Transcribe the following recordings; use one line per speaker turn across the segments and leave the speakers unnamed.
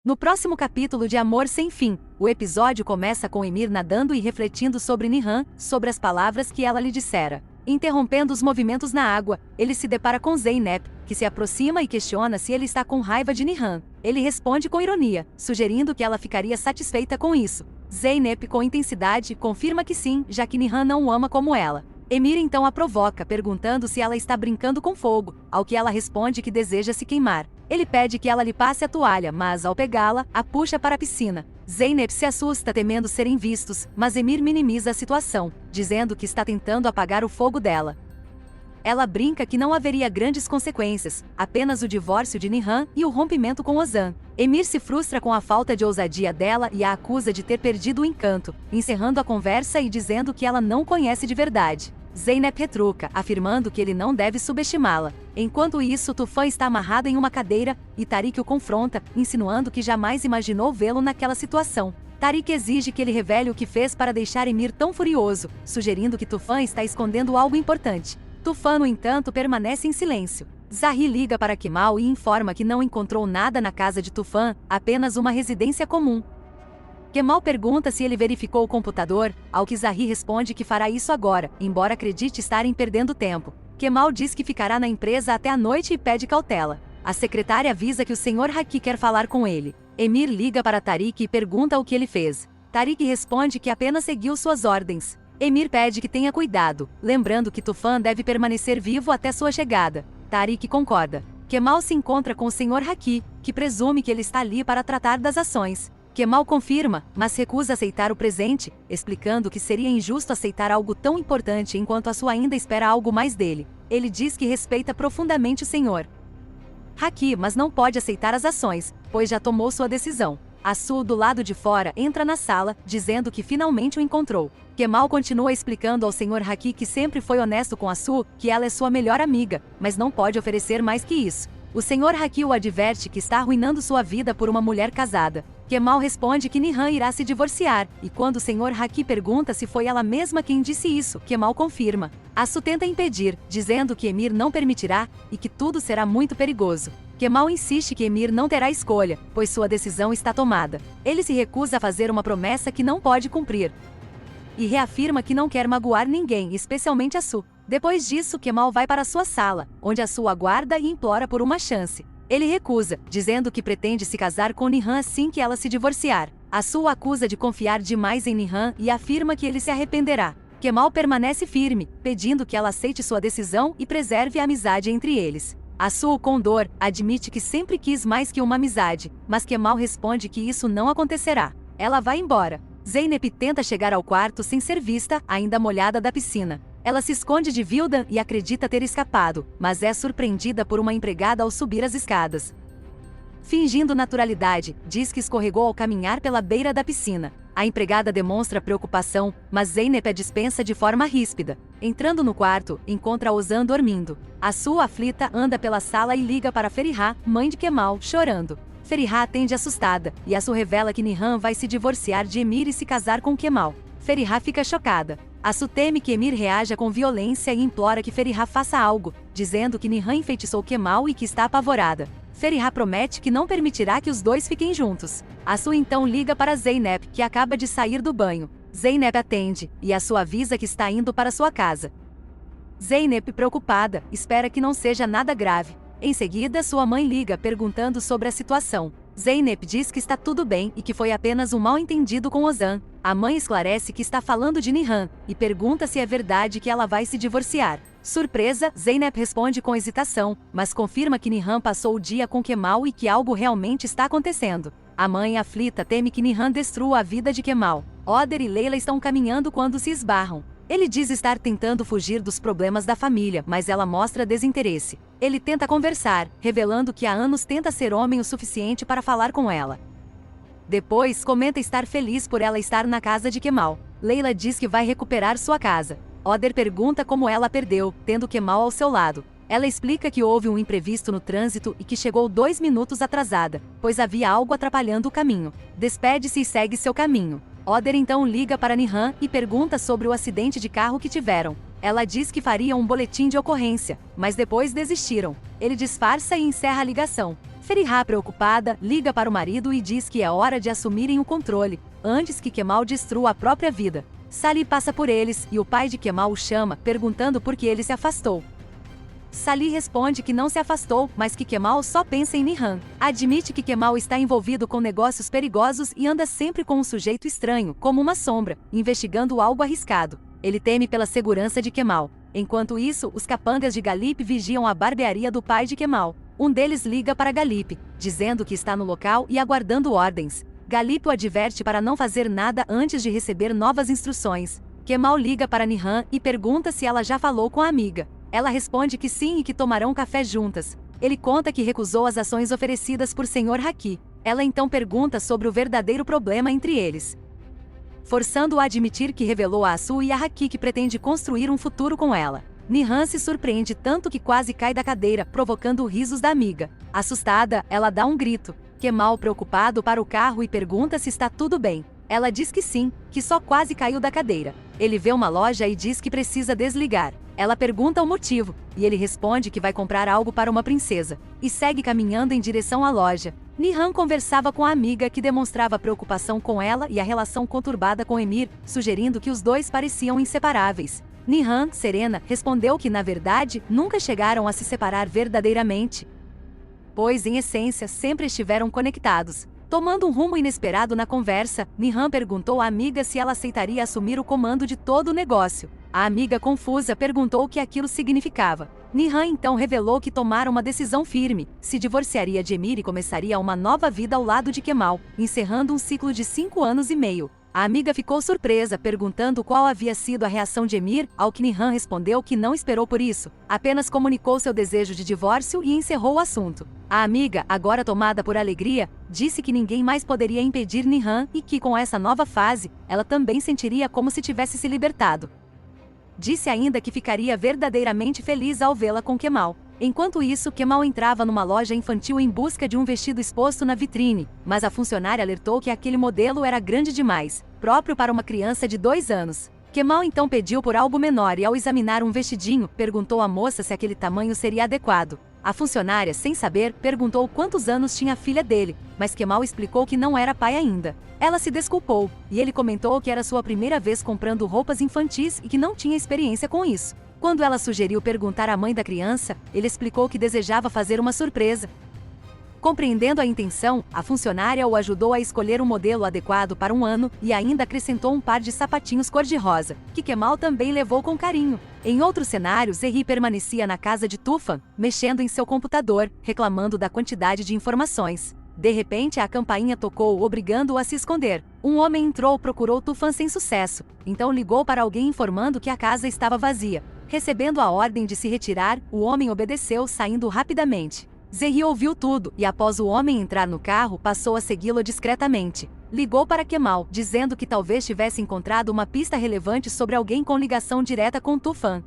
No próximo capítulo de Amor Sem Fim, o episódio começa com Ymir nadando e refletindo sobre Nihan, sobre as palavras que ela lhe dissera. Interrompendo os movimentos na água, ele se depara com Zeynep, que se aproxima e questiona se ele está com raiva de Nihan. Ele responde com ironia, sugerindo que ela ficaria satisfeita com isso. Zeynep, com intensidade, confirma que sim, já que Nihan não o ama como ela. Ymir então a provoca, perguntando se ela está brincando com fogo, ao que ela responde que deseja se queimar. Ele pede que ela lhe passe a toalha, mas ao pegá-la, a puxa para a piscina. Zeynep se assusta temendo serem vistos, mas Ymir minimiza a situação, dizendo que está tentando apagar o fogo dela. Ela brinca que não haveria grandes consequências, apenas o divórcio de Nihan e o rompimento com Ozan. Ymir se frustra com a falta de ousadia dela e a acusa de ter perdido o encanto, encerrando a conversa e dizendo que ela não conhece de verdade. Zeynep retruca, afirmando que ele não deve subestimá-la. Enquanto isso, Tufan está amarrado em uma cadeira, e Tariq o confronta, insinuando que jamais imaginou vê-lo naquela situação. Tariq exige que ele revele o que fez para deixar Ymir tão furioso, sugerindo que Tufan está escondendo algo importante. Tufan, no entanto, permanece em silêncio. Zahri liga para Kemal e informa que não encontrou nada na casa de Tufan, apenas uma residência comum. Kemal pergunta se ele verificou o computador, ao que Zahri responde que fará isso agora, embora acredite estarem perdendo tempo. Kemal diz que ficará na empresa até a noite e pede cautela. A secretária avisa que o Sr. Haki quer falar com ele. Ymir liga para Tariq e pergunta o que ele fez. Tariq responde que apenas seguiu suas ordens. Ymir pede que tenha cuidado, lembrando que Tufan deve permanecer vivo até sua chegada. Tariq concorda. Kemal se encontra com o Sr. Haki, que presume que ele está ali para tratar das ações. Kemal confirma, mas recusa aceitar o presente, explicando que seria injusto aceitar algo tão importante enquanto a sua ainda espera algo mais dele. Ele diz que respeita profundamente o Sr. Haki, mas não pode aceitar as ações, pois já tomou sua decisão. Su, do lado de fora, entra na sala, dizendo que finalmente o encontrou. Kemal continua explicando ao Sr. Haki que sempre foi honesto com Su, que ela é sua melhor amiga, mas não pode oferecer mais que isso. O Sr. Haki o adverte que está arruinando sua vida por uma mulher casada. Kemal responde que Nihan irá se divorciar, e quando o Sr. Haki pergunta se foi ela mesma quem disse isso, Kemal confirma. Su tenta impedir, dizendo que Ymir não permitirá, e que tudo será muito perigoso. Kemal insiste que Ymir não terá escolha, pois sua decisão está tomada. Ele se recusa a fazer uma promessa que não pode cumprir. E reafirma que não quer magoar ninguém, especialmente Su. Depois disso, Kemal vai para sua sala, onde Su aguarda e implora por uma chance. Ele recusa, dizendo que pretende se casar com Nihan assim que ela se divorciar. Su o acusa de confiar demais em Nihan e afirma que ele se arrependerá. Kemal permanece firme, pedindo que ela aceite sua decisão e preserve a amizade entre eles. Su, com dor, admite que sempre quis mais que uma amizade, mas Kemal responde que isso não acontecerá. Ela vai embora. Zeynep tenta chegar ao quarto sem ser vista, ainda molhada da piscina. Ela se esconde de Vildan e acredita ter escapado, mas é surpreendida por uma empregada ao subir as escadas. Fingindo naturalidade, diz que escorregou ao caminhar pela beira da piscina. A empregada demonstra preocupação, mas Zeynep a dispensa de forma ríspida. Entrando no quarto, encontra Ozan dormindo. Su, aflita, anda pela sala e liga para Feriha, mãe de Kemal, chorando. Feriha atende assustada, e Su revela que Nihan vai se divorciar de Ymir e se casar com Kemal. Feriha fica chocada. Su teme que Ymir reaja com violência e implora que Feriha faça algo, dizendo que Nihan enfeitiçou Kemal e que está apavorada. Feriha promete que não permitirá que os dois fiquem juntos. Su então liga para Zeynep, que acaba de sair do banho. Zeynep atende, e Su avisa que está indo para sua casa. Zeynep, preocupada, espera que não seja nada grave. Em seguida, sua mãe liga perguntando sobre a situação. Zeynep diz que está tudo bem e que foi apenas um mal-entendido com Ozan. A mãe esclarece que está falando de Nihan, e pergunta se é verdade que ela vai se divorciar. Surpresa, Zeynep responde com hesitação, mas confirma que Nihan passou o dia com Kemal e que algo realmente está acontecendo. A mãe, aflita, teme que Nihan destrua a vida de Kemal. Oder e Leila estão caminhando quando se esbarram. Ele diz estar tentando fugir dos problemas da família, mas ela mostra desinteresse. Ele tenta conversar, revelando que há anos tenta ser homem o suficiente para falar com ela. Depois, comenta estar feliz por ela estar na casa de Kemal. Leila diz que vai recuperar sua casa. Oder pergunta como ela a perdeu, tendo Kemal ao seu lado. Ela explica que houve um imprevisto no trânsito e que chegou 2 minutos atrasada, pois havia algo atrapalhando o caminho. Despede-se e segue seu caminho. Oder então liga para Nihan e pergunta sobre o acidente de carro que tiveram. Ela diz que faria um boletim de ocorrência, mas depois desistiram. Ele disfarça e encerra a ligação. Feriha, preocupada, liga para o marido e diz que é hora de assumirem o controle, antes que Kemal destrua a própria vida. Salih passa por eles e o pai de Kemal o chama, perguntando por que ele se afastou. Salih responde que não se afastou, mas que Kemal só pensa em Nihan. Admite que Kemal está envolvido com negócios perigosos e anda sempre com um sujeito estranho, como uma sombra, investigando algo arriscado. Ele teme pela segurança de Kemal. Enquanto isso, os capangas de Galip vigiam a barbearia do pai de Kemal. Um deles liga para Galip, dizendo que está no local e aguardando ordens. Galip o adverte para não fazer nada antes de receber novas instruções. Kemal liga para Nihan e pergunta se ela já falou com a amiga. Ela responde que sim e que tomarão café juntas. Ele conta que recusou as ações oferecidas por Sr. Haki. Ela então pergunta sobre o verdadeiro problema entre eles, forçando-o a admitir que revelou a Asu e a Haki que pretende construir um futuro com ela. Nihan se surpreende tanto que quase cai da cadeira, provocando risos da amiga. Assustada, ela dá um grito. Kemal, preocupado, para o carro e pergunta se está tudo bem. Ela diz que sim, que só quase caiu da cadeira. Ele vê uma loja e diz que precisa desligar. Ela pergunta o motivo, e ele responde que vai comprar algo para uma princesa, e segue caminhando em direção à loja. Nihan conversava com a amiga que demonstrava preocupação com ela e a relação conturbada com Emir, sugerindo que os dois pareciam inseparáveis. Nihan, serena, respondeu que na verdade nunca chegaram a se separar verdadeiramente, pois em essência sempre estiveram conectados. Tomando um rumo inesperado na conversa, Nihan perguntou à amiga se ela aceitaria assumir o comando de todo o negócio. A amiga, confusa, perguntou o que aquilo significava. Nihan então revelou que tomara uma decisão firme, se divorciaria de Emir e começaria uma nova vida ao lado de Kemal, encerrando um ciclo de 5 anos e meio. A amiga ficou surpresa, perguntando qual havia sido a reação de Emir, ao que Nihan respondeu que não esperou por isso, apenas comunicou seu desejo de divórcio e encerrou o assunto. A amiga, agora tomada por alegria, disse que ninguém mais poderia impedir Nihan e que com essa nova fase, ela também sentiria como se tivesse se libertado. Disse ainda que ficaria verdadeiramente feliz ao vê-la com Kemal. Enquanto isso, Kemal entrava numa loja infantil em busca de um vestido exposto na vitrine, mas a funcionária alertou que aquele modelo era grande demais, próprio para uma criança de 2 anos. Kemal então pediu por algo menor e ao examinar um vestidinho, perguntou à moça se aquele tamanho seria adequado. A funcionária, sem saber, perguntou quantos anos tinha a filha dele, mas Kemal explicou que não era pai ainda. Ela se desculpou, e ele comentou que era sua primeira vez comprando roupas infantis e que não tinha experiência com isso. Quando ela sugeriu perguntar à mãe da criança, ele explicou que desejava fazer uma surpresa. Compreendendo a intenção, a funcionária o ajudou a escolher um modelo adequado para 1 ano e ainda acrescentou um par de sapatinhos cor-de-rosa, que Kemal também levou com carinho. Em outro cenário, Zerri permanecia na casa de Tufan, mexendo em seu computador, reclamando da quantidade de informações. De repente, a campainha tocou, obrigando-o a se esconder. Um homem entrou, procurou Tufan sem sucesso, então ligou para alguém informando que a casa estava vazia. Recebendo a ordem de se retirar, o homem obedeceu, saindo rapidamente. Zerri ouviu tudo e, após o homem entrar no carro, passou a segui-lo discretamente. Ligou para Kemal, dizendo que talvez tivesse encontrado uma pista relevante sobre alguém com ligação direta com Tufan.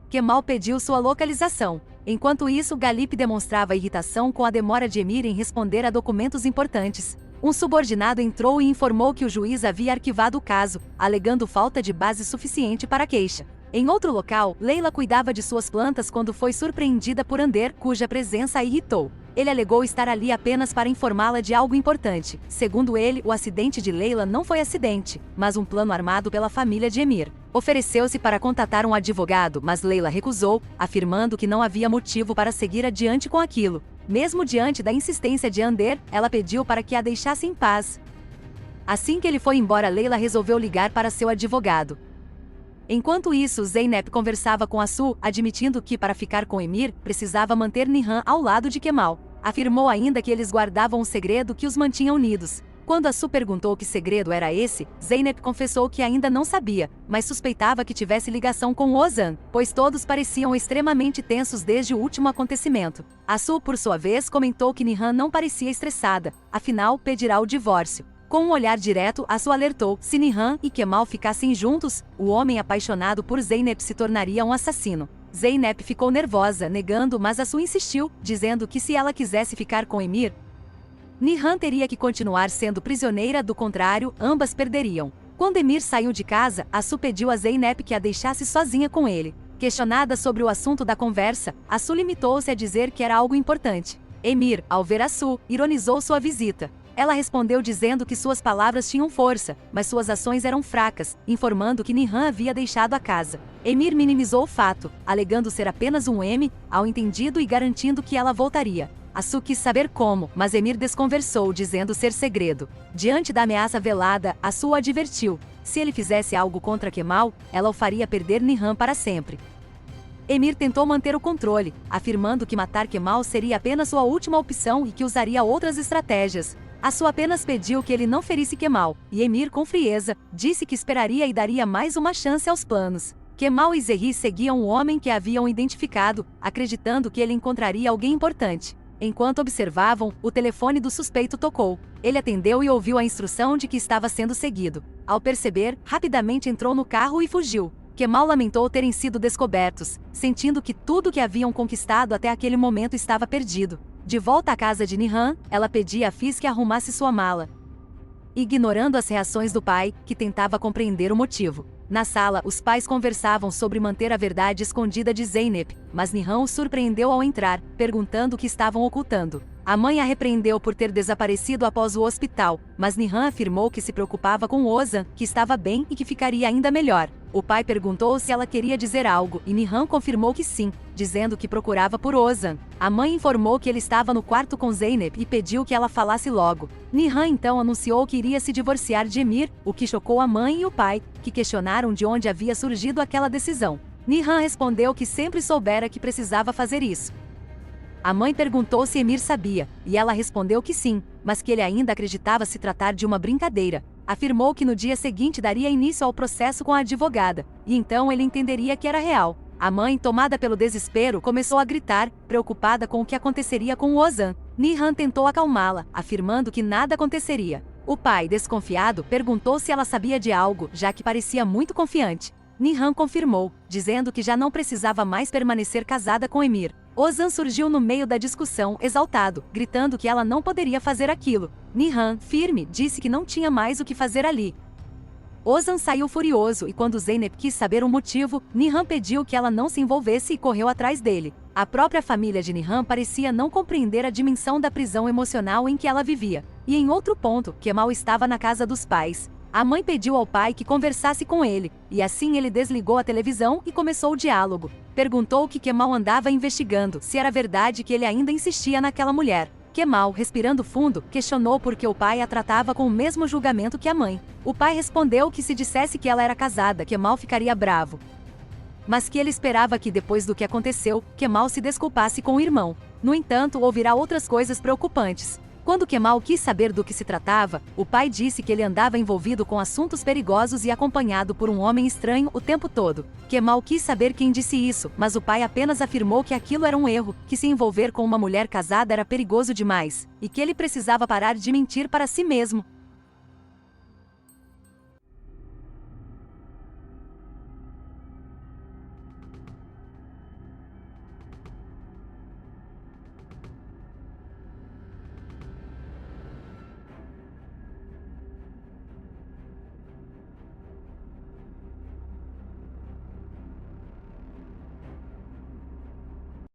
Kemal pediu sua localização. Enquanto isso, Galip demonstrava irritação com a demora de Emir em responder a documentos importantes. Um subordinado entrou e informou que o juiz havia arquivado o caso, alegando falta de base suficiente para a queixa. Em outro local, Leila cuidava de suas plantas quando foi surpreendida por Ander, cuja presença a irritou. Ele alegou estar ali apenas para informá-la de algo importante. Segundo ele, o acidente de Leila não foi acidente, mas um plano armado pela família de Emir. Ofereceu-se para contatar um advogado, mas Leila recusou, afirmando que não havia motivo para seguir adiante com aquilo. Mesmo diante da insistência de Ander, ela pediu para que a deixasse em paz. Assim que ele foi embora, Leila resolveu ligar para seu advogado. Enquanto isso, Zeynep conversava com Asu, admitindo que para ficar com Emir, precisava manter Nihan ao lado de Kemal. Afirmou ainda que eles guardavam um segredo que os mantinha unidos. Quando Asu perguntou que segredo era esse, Zeynep confessou que ainda não sabia, mas suspeitava que tivesse ligação com Ozan, pois todos pareciam extremamente tensos desde o último acontecimento. Asu, por sua vez, comentou que Nihan não parecia estressada, afinal, pedirá o divórcio. Com um olhar direto, Asu alertou, se Nihan e Kemal ficassem juntos, o homem apaixonado por Zeynep se tornaria um assassino. Zeynep ficou nervosa, negando, mas Asu insistiu, dizendo que se ela quisesse ficar com Emir, Nihan teria que continuar sendo prisioneira, do contrário, ambas perderiam. Quando Emir saiu de casa, Asu pediu a Zeynep que a deixasse sozinha com ele. Questionada sobre o assunto da conversa, Asu limitou-se a dizer que era algo importante. Emir, ao ver Assu, ironizou sua visita. Ela respondeu dizendo que suas palavras tinham força, mas suas ações eram fracas, informando que Nihan havia deixado a casa. Emir minimizou o fato, alegando ser apenas um mal entendido e garantindo que ela voltaria. Assu quis saber como, mas Emir desconversou dizendo ser segredo. Diante da ameaça velada, Assu o advertiu. Se ele fizesse algo contra Kemal, ela o faria perder Nihan para sempre. Emir tentou manter o controle, afirmando que matar Kemal seria apenas sua última opção e que usaria outras estratégias. Assu apenas pediu que ele não ferisse Kemal, e Emir, com frieza, disse que esperaria e daria mais uma chance aos planos. Kemal e Zerri seguiam o homem que haviam identificado, acreditando que ele encontraria alguém importante. Enquanto observavam, o telefone do suspeito tocou. Ele atendeu e ouviu a instrução de que estava sendo seguido. Ao perceber, rapidamente entrou no carro e fugiu. Kemal lamentou terem sido descobertos, sentindo que tudo que haviam conquistado até aquele momento estava perdido. De volta à casa de Nihan, ela pedia a Fiz que arrumasse sua mala, ignorando as reações do pai, que tentava compreender o motivo. Na sala, os pais conversavam sobre manter a verdade escondida de Zeynep, mas Nihan os surpreendeu ao entrar, perguntando o que estavam ocultando. A mãe a repreendeu por ter desaparecido após o hospital, mas Nihan afirmou que se preocupava com Ozan, que estava bem e que ficaria ainda melhor. O pai perguntou se ela queria dizer algo e Nihan confirmou que sim, dizendo que procurava por Ozan. A mãe informou que ele estava no quarto com Zeynep e pediu que ela falasse logo. Nihan então anunciou que iria se divorciar de Emir, o que chocou a mãe e o pai, que questionaram de onde havia surgido aquela decisão. Nihan respondeu que sempre soubera que precisava fazer isso. A mãe perguntou se Emir sabia, e ela respondeu que sim, mas que ele ainda acreditava se tratar de uma brincadeira. Afirmou que no dia seguinte daria início ao processo com a advogada, e então ele entenderia que era real. A mãe, tomada pelo desespero, começou a gritar, preocupada com o que aconteceria com Ozan. Nihan tentou acalmá-la, afirmando que nada aconteceria. O pai, desconfiado, perguntou se ela sabia de algo, já que parecia muito confiante. Nihan confirmou, dizendo que já não precisava mais permanecer casada com Emir. Ozan surgiu no meio da discussão, exaltado, gritando que ela não poderia fazer aquilo. Nihan, firme, disse que não tinha mais o que fazer ali. Ozan saiu furioso e quando Zeynep quis saber o motivo, Nihan pediu que ela não se envolvesse e correu atrás dele. A própria família de Nihan parecia não compreender a dimensão da prisão emocional em que ela vivia. E em outro ponto, Kemal estava na casa dos pais. A mãe pediu ao pai que conversasse com ele, e assim ele desligou a televisão e começou o diálogo. Perguntou o que Kemal andava investigando, se era verdade que ele ainda insistia naquela mulher. Kemal, respirando fundo, questionou por que o pai a tratava com o mesmo julgamento que a mãe. O pai respondeu que se dissesse que ela era casada, Kemal ficaria bravo. Mas que ele esperava que depois do que aconteceu, Kemal se desculpasse com o irmão. No entanto, ouvirá outras coisas preocupantes. Quando Kemal quis saber do que se tratava, o pai disse que ele andava envolvido com assuntos perigosos e acompanhado por um homem estranho o tempo todo. Kemal quis saber quem disse isso, mas o pai apenas afirmou que aquilo era um erro, que se envolver com uma mulher casada era perigoso demais, e que ele precisava parar de mentir para si mesmo.